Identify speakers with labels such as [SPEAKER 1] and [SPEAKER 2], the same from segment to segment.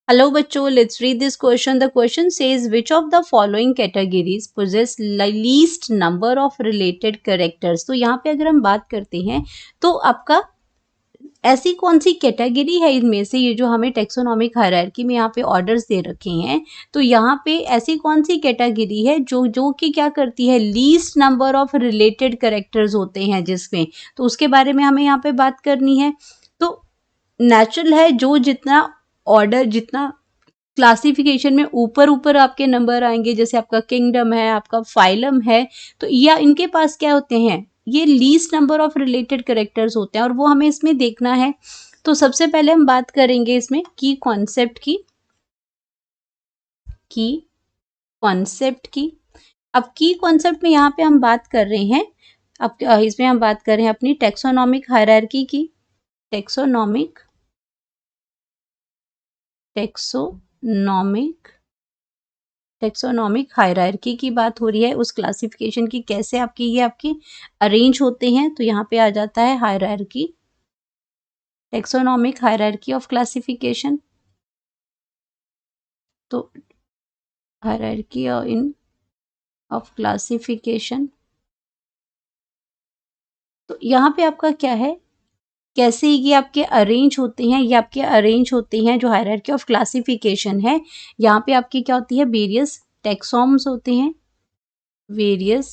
[SPEAKER 1] Hello बच्चों, let's read this question. The question says which of the following categories possess least number of related characters. तो यहाँ पे अगर हम बात करते हैं तो आपका ऐसी कौन सी कैटेगरी है इनमें से, ये जो हमें टेक्सोनॉमिक हायरार्की में यहाँ पे ऑर्डर्स दे रखे हैं, तो यहाँ पे ऐसी कौन सी कैटेगरी है जो कि क्या करती है, least number of related characters होते हैं जिसमें, तो उसके बारे में हमें यहाँ पे बात करनी है। तो नेचुरल है, जो जितना ऑर्डर, जितना क्लासिफिकेशन में ऊपर ऊपर आपके नंबर आएंगे, जैसे आपका किंगडम है, आपका फाइलम है, तो या इनके पास क्या होते हैं, ये least number of related characters होते हैं और वो हमें इसमें देखना है। तो सबसे पहले हम बात करेंगे इसमें की कॉन्सेप्ट की। अब की कॉन्सेप्ट में यहाँ पे हम बात कर रहे हैं, अब इसमें हम बात कर रहे हैं अपनी टेक्सोनॉमिक हायरार्की की। टेक्सोनॉमिक हायरार्की की बात हो रही है, उस क्लासिफिकेशन की, कैसे आपकी ये आपकी अरेंज होते हैं। तो यहाँ पे आ जाता है hierarchy, taxonomic hierarchy of classification. तो हायरार्की इन ऑफ क्लासिफिकेशन, तो यहाँ पे आपका क्या है, कैसे ये आपके अरेंज होते हैं, ये आपके अरेंज होते हैं जो हायरार्की ऑफ क्लासिफिकेशन है। यहाँ पे आपकी क्या होती है, वेरियस टेक्सॉम्स होते हैं, वेरियस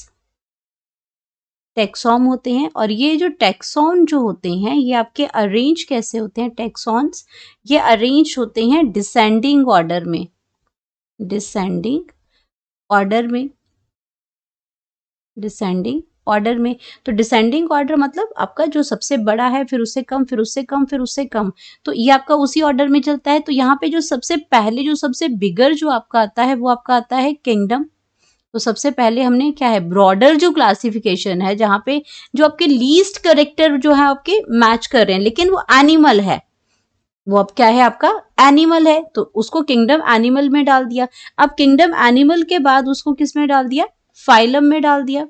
[SPEAKER 1] टेक्सॉन होते हैं। और ये जो टेक्सॉन जो होते हैं, ये आपके अरेंज कैसे होते हैं, टेक्सॉन्स ये अरेंज होते हैं डिसेंडिंग ऑर्डर में, डिसेंडिंग ऑर्डर में, डिसेंडिंग ऑर्डर में। तो डिसेंडिंग ऑर्डर मतलब आपका जो सबसे बड़ा है, फिर उससे कम, फिर उससे कम, फिर उससे कम, तो ये आपका उसी ऑर्डर में चलता है। तो यहाँ पे जो सबसे पहले, जो सबसे बिगर जो आपका आता है, वो आपका आता है किंगडम। तो सबसे पहले हमने क्या है, ब्रॉडर जो क्लासिफिकेशन है, जहाँ पे जो आपके लीस्ट करेक्टर जो है आपके मैच कर रहे हैं, लेकिन वो एनिमल है, वो अब क्या है, आपका एनिमल है, तो उसको किंगडम एनिमल में डाल दिया। अब किंगडम एनिमल के बाद उसको किस में डाल दिया, फाइलम में डाल दिया।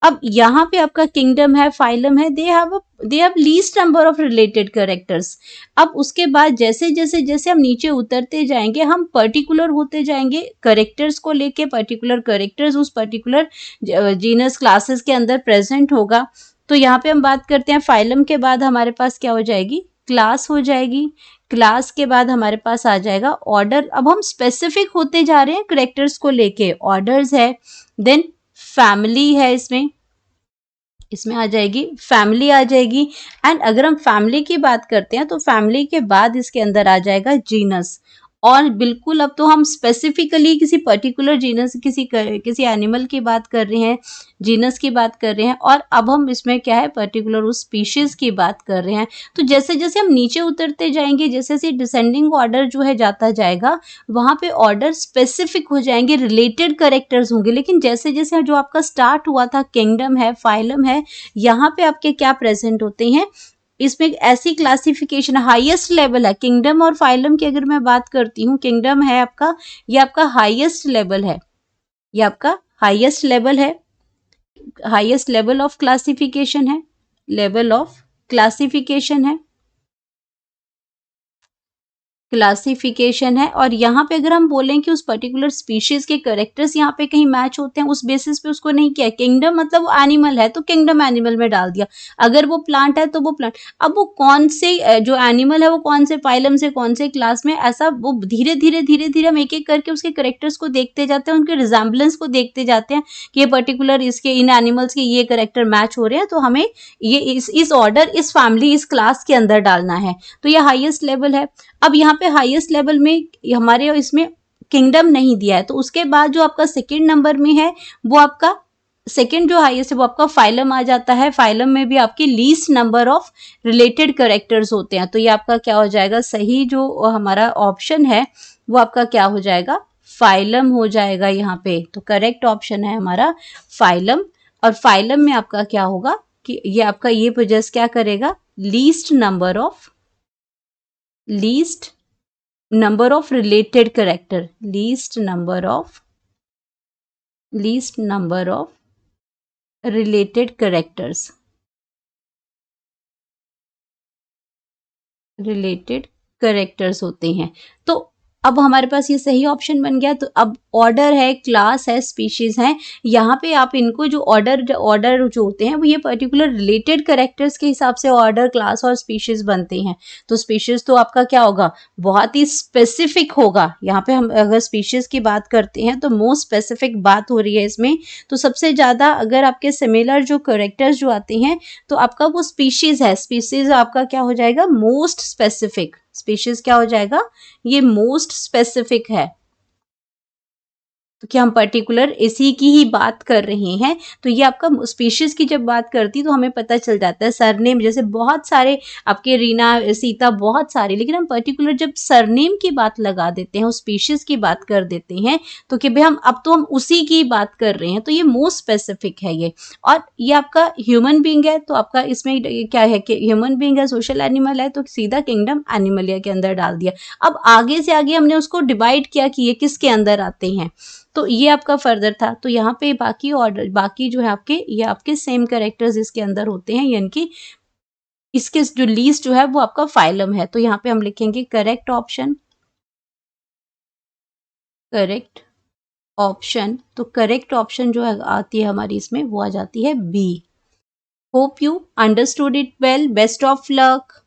[SPEAKER 1] अब यहाँ पे आपका किंगडम है, फाइलम है, they have least number of related characters. अब उसके बाद जैसे जैसे जैसे हम नीचे उतरते जाएंगे, हम पर्टिकुलर होते जाएंगे कैरेक्टर्स को लेके, पर्टिकुलर कैरेक्टर्स उस पर्टिकुलर जीनस क्लासेस के अंदर प्रेजेंट होगा। तो यहाँ पे हम बात करते हैं, फाइलम के बाद हमारे पास क्या हो जाएगी, क्लास हो जाएगी। क्लास के बाद हमारे पास आ जाएगा ऑर्डर। अब हम स्पेसिफिक होते जा रहे हैं कैरेक्टर्स को लेके, ऑर्डर्स है, देन फैमिली है, इसमें आ जाएगी फैमिली, आ जाएगी। एंड अगर हम फैमिली की बात करते हैं, तो फैमिली के बाद इसके अंदर आ जाएगा जीनस। और बिल्कुल अब तो हम स्पेसिफिकली किसी पर्टिकुलर जीनस, किसी एनिमल की बात कर रहे हैं, जीनस की बात कर रहे हैं, और अब हम इसमें क्या है, पर्टिकुलर उस स्पीशीज की बात कर रहे हैं। तो जैसे जैसे हम नीचे उतरते जाएंगे, जैसे जैसे डिसेंडिंग ऑर्डर जो है जाता जाएगा, वहां पे ऑर्डर स्पेसिफिक हो जाएंगे, रिलेटेड कैरेक्टर्स होंगे। लेकिन जैसे जैसे जो आपका स्टार्ट हुआ था, किंगडम है, फाइलम है, यहाँ पे आपके क्या प्रेजेंट होते हैं, इसमें ऐसी क्लासिफिकेशन हाईएस्ट लेवल है। किंगडम और फाइलम की अगर मैं बात करती हूँ, किंगडम है आपका, ये आपका हाईएस्ट लेवल है, ये आपका हाईएस्ट लेवल है, हाईएस्ट लेवल ऑफ क्लासिफिकेशन है, लेवल ऑफ क्लासिफिकेशन है, क्लासिफिकेशन है। और यहाँ पे अगर हम बोलें कि उस पर्टिकुलर स्पीशीज के कैरेक्टर्स यहाँ पे कहीं मैच होते हैं, उस बेसिस पे उसको नहीं किया। किंगडम मतलब वो एनिमल है, तो किंगडम एनिमल में डाल दिया। अगर वो प्लांट है तो वो प्लांट। अब वो कौन से जो एनिमल है, वो कौन से फाइलम से कौन से क्लास में, ऐसा वो धीरे धीरे धीरे धीरे हम एक एक करके उसके कैरेक्टर्स को देखते जाते हैं, उनके रिजेम्बलेंस को देखते जाते हैं कि ये पर्टिकुलर इसके, इन एनिमल्स के ये कैरेक्टर मैच हो रहे हैं, तो हमें ये इस ऑर्डर, इस फैमिली, इस क्लास के अंदर डालना है। तो ये हाईएस्ट लेवल है। अब यहाँ पे हाईएस्ट लेवल में हमारे इसमें किंगडम नहीं दिया है, तो उसके बाद जो आपका सेकेंड नंबर में है, वो आपका सेकेंड जो हाईएस्ट है, वो आपका फाइलम आ जाता है। फाइलम में भी आपकी least number of related characters होते हैं। तो ये आपका क्या हो जाएगा, सही जो हमारा ऑप्शन है, वो आपका क्या हो जाएगा, फाइलम हो जाएगा यहाँ पे। तो करेक्ट ऑप्शन है हमारा फाइलम। और फाइलम में आपका क्या होगा कि ये आपका ये पोजेस क्या करेगा, least number of related character, least number of related characters, related characters होते हैं। तो अब हमारे पास ये सही ऑप्शन बन गया। तो अब ऑर्डर है, क्लास है, स्पीशीज है, यहाँ पे आप इनको जो ऑर्डर जो होते हैं वो ये पर्टिकुलर रिलेटेड कैरेक्टर्स के हिसाब से ऑर्डर, क्लास और स्पीशीज बनते हैं। तो स्पीशीज तो आपका क्या होगा, बहुत ही स्पेसिफिक होगा। यहाँ पे हम अगर स्पीशीज की बात करते हैं तो मोस्ट स्पेसिफिक बात हो रही है इसमें। तो सबसे ज्यादा अगर आपके सिमिलर जो कैरेक्टर्स जो आते हैं तो आपका वो स्पीशीज है। स्पीशीज आपका क्या हो जाएगा, मोस्ट स्पेसिफिक। स्पीशीज क्या हो जाएगा, ये मोस्ट स्पेसिफिक है। तो क्या हम पर्टिकुलर इसी की ही बात कर रहे हैं। तो ये आपका स्पीशीज की जब बात करती तो हमें पता चल जाता है। सरनेम जैसे बहुत सारे आपके रीना, सीता, बहुत सारे, लेकिन हम पर्टिकुलर जब सरनेम की बात लगा देते हैं, उस स्पीशीज की बात कर देते हैं तो कि भाई हम उसी की बात कर रहे हैं। तो ये मोस्ट स्पेसिफिक है ये। और ये आपका ह्यूमन बींग है तो आपका इसमें क्या है कि ह्यूमन बींग है, सोशल एनिमल है, तो सीधा किंगडम एनिमलिया के अंदर डाल दिया। अब आगे से आगे हमने उसको डिवाइड किया कि ये किसके अंदर आते हैं। तो ये आपका फर्दर था। तो यहाँ पे बाकी ऑर्डर, बाकी जो है आपके, ये आपके सेम कैरेक्टर्स इसके अंदर होते हैं, यानी कि इसके जो लीस्ट जो है वो आपका फाइलम है। तो यहाँ पे हम लिखेंगे करेक्ट ऑप्शन, करेक्ट ऑप्शन। तो करेक्ट ऑप्शन जो है आती है हमारी इसमें, वो आ जाती है B. Hope you understood it well. Best of luck.